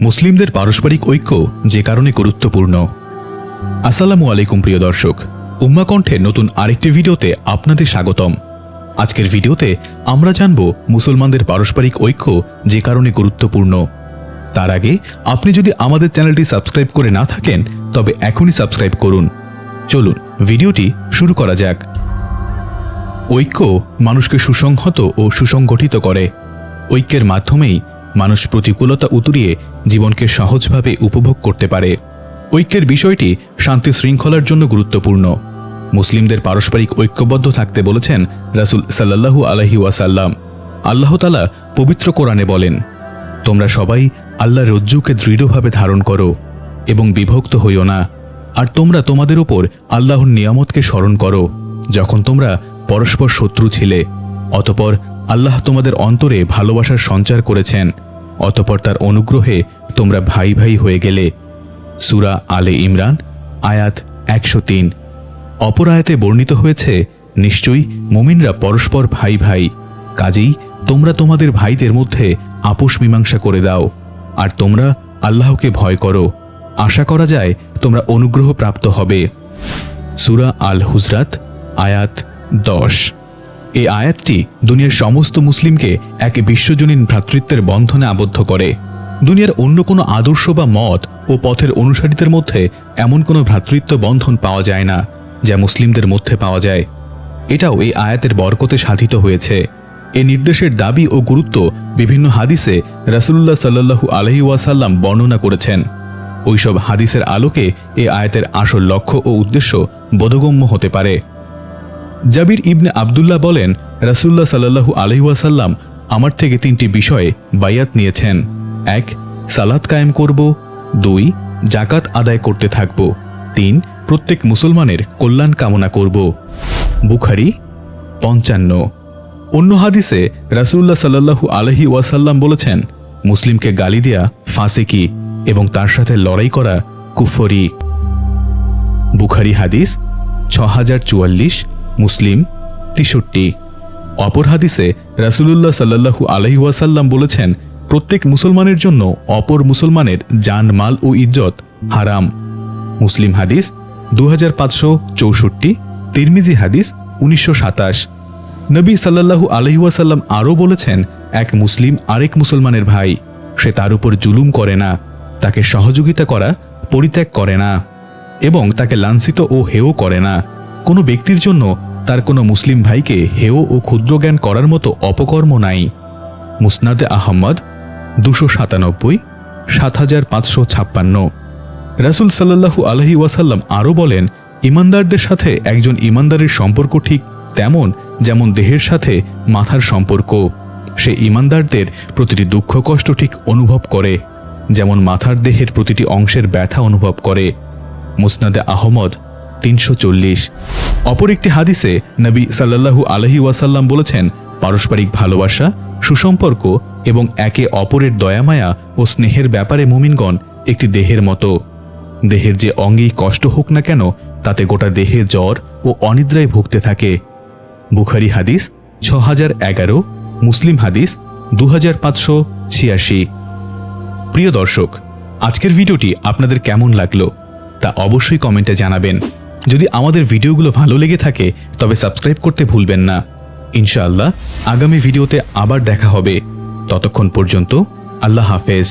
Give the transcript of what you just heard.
মুসলিমদের পারস্পরিক ঐক্য যে কারণে গুরুত্বপূর্ণ। আসসালামু আলাইকুম প্রিয় দর্শক, উম্মা কণ্ঠের নতুন আরেকটি ভিডিওতে আপনাদের স্বাগতম। আজকের ভিডিওতে আমরা জানব মুসলমানদের পারস্পরিক ঐক্য যে কারণে গুরুত্বপূর্ণ। তার আগে আপনি যদি আমাদের চ্যানেলটি সাবস্ক্রাইব করে না থাকেন তবে এখনই সাবস্ক্রাইব করুন। চলুন ভিডিওটি শুরু করা যাক। ঐক্য মানুষকে সুসংহত ও সুসংগঠিত করে। ঐক্যের মাধ্যমেই মানুষ প্রতিকূলতা উতরিয়ে জীবনকে সহজভাবে উপভোগ করতে পারে। ঐক্যের বিষয়টি শান্তি শৃঙ্খলার জন্য গুরুত্বপূর্ণ। মুসলিমদের পারস্পরিক ঐক্যবদ্ধ থাকতে বলেছেন রাসূল সাল্লাল্লাহু আলাইহি ওয়াসাল্লাম। আল্লাহ তাআলা পবিত্র কোরআনে বলেন, তোমরা সবাই আল্লাহর রজ্জুকে দৃঢ়ভাবে ধারণ করো এবং বিভক্ত হইও না। আর তোমরা তোমাদের উপর আল্লাহর নিয়ামতকে স্মরণ করো যখন তোমরা পরস্পর শত্রু ছিলে। অতঃপর আল্লাহ তোমাদের অন্তরে ভালোবাসার সঞ্চার করেছেন। অতঃপর তার অনুগ্রহে তোমরা ভাই ভাই হয়ে গেলে। সূরা আলে ইমরান আয়াত 103। অপর আয়াতে বর্ণিত হয়েছে, নিশ্চয়ই মুমিনরা পরস্পর ভাই ভাই, কাজেই তোমরা তোমাদের ভাইদের মধ্যে আপোষ মীমাংসা করে দাও। আর তোমরা আল্লাহকে ভয় করো, আশা করা যায় তোমরা অনুগ্রহ প্রাপ্ত হবে। সূরা আল হুজরাত আয়াত 10। এই আয়াতটি দুনিয়ার সমস্ত মুসলিমকে এক বিশ্বজনীন ভ্রাতৃত্বের বন্ধনে আবদ্ধ করে। দুনিয়ার অন্য কোনো আদর্শ বা মত ও পথের অনুসারীদের মধ্যে এমন কোনো ভ্রাতৃত্ব বন্ধন পাওয়া যায় না যা মুসলিমদের মধ্যে পাওয়া যায়। এটাও এই আয়াতের বরকতে সাধিত হয়েছে। এই নির্দেশের দাবি ও গুরুত্ব বিভিন্ন হাদিসে রাসূলুল্লাহ সাল্লাল্লাহু আলাইহি ওয়াসাল্লাম বর্ণনা করেছেন। ওইসব হাদিসের আলোকে এই আয়াতের আসল লক্ষ্য ও উদ্দেশ্য বোধগম্য হতে পারে। জাবির ইবনে আবদুল্লাহ বলেন, রাসূলুল্লাহ সাল্লাল্লাহু আলাইহি ওয়াসাল্লাম আমার থেকে 3টি বিষয়ে বায়াত নিয়েছেন। 1. সালাত কায়েম করব। 2. যাকাত আদায় করতে থাকব। 3. প্রত্যেক মুসলমানের কল্যাণ কামনা করব। বুখারী 55। অন্য হাদিসে রাসূলুল্লাহ সাল্লাল্লাহু আলাইহি ওয়াসাল্লাম বলেছেন, মুসলিমকে গালি দেয়া ফাসিকি এবং তার সাথে লড়াই করা কুফরি। বুখারী হাদিস 6044, মুসলিম 63। অপর হাদিসে রাসূলুল্লাহ সাল্লাল্লাহু আলাইহি ওয়াসাল্লাম বলেছেন, প্রত্যেক মুসলমানের জন্য অপর মুসলমানের জান মাল ও ইজ্জত হারাম। মুসলিম হাদিস 2564, তিরমিজি হাদিস 1927। নবী সাল্লাল্লাহু আলাইহি ওয়াসাল্লাম আরও বলেছেন, এক মুসলিম আরেক মুসলমানের ভাই, সে তার উপর জুলুম করে না, তাকে সহযোগিতা করা পরিত্যাগ করে না এবং তাকে লাঞ্ছিত ও হেয় করে না। কোনো ব্যক্তির জন্য তার কোনো মুসলিম ভাইকে হেয় ও ক্ষুদ্র জ্ঞান করার মতো অপকর্ম নাই। মুসনাদে আহমদ 297, 7556। রাসূল সাল্লাল্লাহু আলাইহি ওয়াসাল্লাম আরও বলেন, ইমানদারদের সাথে একজন ইমানদারের সম্পর্ক ঠিক তেমন যেমন দেহের সাথে মাথার সম্পর্ক। সে ইমানদারদের প্রতিটি দুঃখ কষ্ট ঠিক অনুভব করে যেমন মাথার দেহের প্রতিটি অংশের ব্যথা অনুভব করে। মুসনাদে আহমদ 340। অপর একটি হাদিসে নবী সাল্লাল্লাহু আলাইহি ওয়াসাল্লাম বলেছেন, পারস্পরিক ভালোবাসা, সুসম্পর্ক এবং একে অপরের দয়ামায়া ও স্নেহের ব্যাপারে মুমিনগণ একটি দেহের মতো। দেহের যে অঙ্গেই কষ্ট হোক না কেন তাতে গোটা দেহে জ্বর ও অনিদ্রায় ভুগতে থাকে। বুখারী হাদিস 6011, মুসলিম হাদিস 2586। প্রিয় দর্শক, আজকের ভিডিওটি আপনাদের কেমন লাগলো তা অবশ্যই কমেন্টে জানাবেন। যদি আমাদের ভিডিওগুলো ভালো লেগে থাকে তবে সাবস্ক্রাইব করতে ভুলবেন না। ইনশাআল্লাহ আগামী ভিডিওতে আবার দেখা হবে। ততক্ষণ পর্যন্ত আল্লাহ হাফেজ।